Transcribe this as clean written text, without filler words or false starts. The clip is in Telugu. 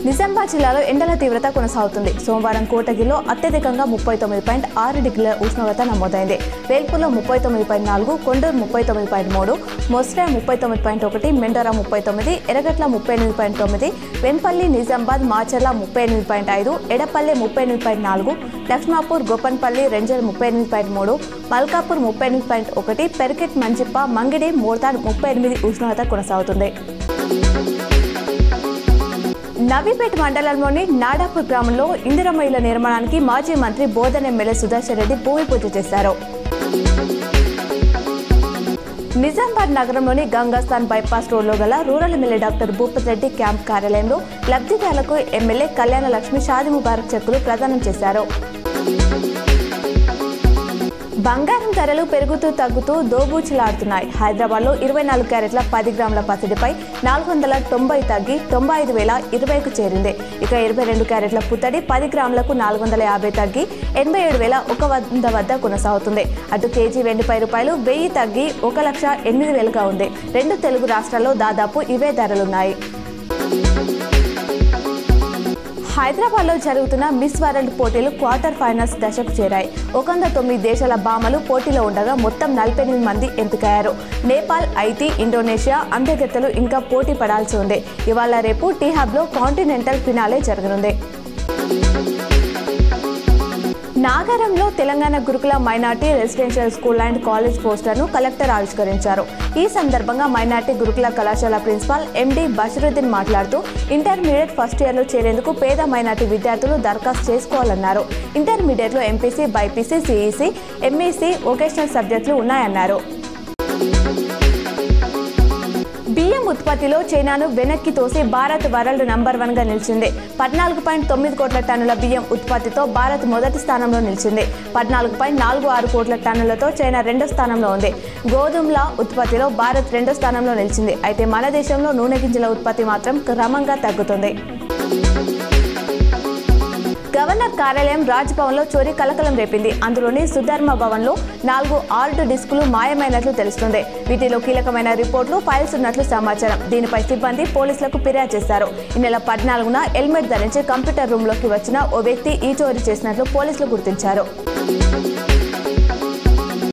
నిజామాబాద్ జిల్లాలో ఎండల తీవ్రత కొనసాగుతుంది. సోమవారం కోటగిరిలో అత్యధికంగా 39.6 డిగ్రీల ఉష్ణోగ్రత నమోదైంది. వేల్పూర్లో 39.4, కొండూరు 39.3, మొస్రా 39.1, మెండోరా 39, ఎర్రగట్ల 38.9, వెన్పల్లి, నిజామాబాద్, మాచర్ల 38.5, ఎడపల్లి 38.4, లక్ష్మాపూర్, గోపన్పల్లి, రెంజల్ 38.3, మల్కాపూర్ 38.1, పెరికెట్, మంజిప్ప, మంగిడి, మోర్తాడ్ 38 ఉష్ణోగ్రత కొనసాగుతుంది. నవీపేట మండలంలోని నాడాపూర్ గ్రామంలో ఇందిరమ్మ ఇళ్ల నిర్మాణానికి మాజీ మంత్రి బోధన ఎమ్మెల్యే సుదర్శన్ రెడ్డి భూమి పూజ చేశారు. నిజామాబాద్ నగరంలోని గంగాస్థాన్ బైపాస్ రోడ్లో గల rural MLA doctor Bhupathi Reddy camp కార్యాలయంలో లబ్ధిదారులకు ఎమ్మెల్యే కళ్యాణ లక్ష్మి షాదీ ముబారక్ చెక్కులు ప్రదానం చేశారు. బంగారం ధరలు పెరుగుతూ తగ్గుతూ దోబూచులాడుతున్నాయి. హైదరాబాద్లో 24 క్యారెట్ల 10 గ్రాముల పసిడిపై 490 తగ్గి 95,020కు చేరింది. ఇక 22 క్యారెట్ల పుత్తడి 10 గ్రాములకు 450 తగ్గి 87,100 వద్ద కొనసాగుతుంది. అటు కేజీ వెండిపై రూపాయలు 1000 తగ్గి 1,08,000గా ఉంది. రెండు తెలుగు రాష్ట్రాల్లో దాదాపు ఇవే ధరలున్నాయి. హైదరాబాద్లో జరుగుతున్న మిస్ వరల్డ్ పోటీలు క్వార్టర్ ఫైనల్స్ దశకు చేరాయి. 109 దేశాల భామలు పోటీలో ఉండగా మొత్తం 48 మంది ఎంపికయ్యారు. నేపాల్, హైతీ, ఇండోనేషియా అందగత్తెలు ఇంకా పోటీ పడాల్సి ఉంది. ఇవాళ రేపు టీ హబ్లో కాంటినెంటల్ ఫినాలే జరగనుంది. నాగరంలో తెలంగాణ గురుకుల minority residential school and college పోస్టర్ను కలెక్టర్ ఆవిష్కరించారు. ఈ సందర్భంగా మైనార్టీ గురుకుల కళాశాల ప్రిన్సిపాల్ ఎండి బషరుద్దీన్ మాట్లాడుతూ ఇంటర్మీడియట్ ఫస్ట్ ఇయర్లో చేరేందుకు పేద మైనార్టీ విద్యార్థులు దరఖాస్తు చేసుకోవాలన్నారు. ఇంటర్మీడియట్లో MPC, BiPC, CEC, MEC, vocational సబ్జెక్టులు ఉన్నాయన్నారు. బియ్యం ఉత్పత్తిలో చైనాను వెనక్కి తోసి భారత్ వరల్డ్ నంబర్ 1గా నిలిచింది. 14.9 కోట్ల టన్నుల బియ్యం ఉత్పత్తితో భారత్ మొదటి స్థానంలో నిలిచింది. 14.46 కోట్ల టన్నులతో చైనా రెండో స్థానంలో ఉంది. గోధుమల ఉత్పత్తిలో భారత్ రెండో స్థానంలో నిలిచింది. అయితే మన దేశంలో నూనె గింజల ఉత్పత్తి మాత్రం క్రమంగా తగ్గుతుంది. గవర్నర్ కార్యాలయం రాజ్భవన్లో చోరీ కలకలం రేపింది. అందులోని సుధర్మ భవన్లో 4 హార్డ్ డిస్కులు మాయమైనట్లు తెలుస్తుంది. వీటిలో కీలకమైన రిపోర్టులు, ఫైల్స్ ఉన్నట్లు సమాచారం. దీనిపై సిబ్బంది పోలీసులకు ఫిర్యాదు చేశారు. ఈ నెల 14న హెల్మెట్ ధరించి కంప్యూటర్ రూమ్లోకి వచ్చిన ఓ వ్యక్తి ఈ చోరీ చేసినట్లు పోలీసులు గుర్తించారు.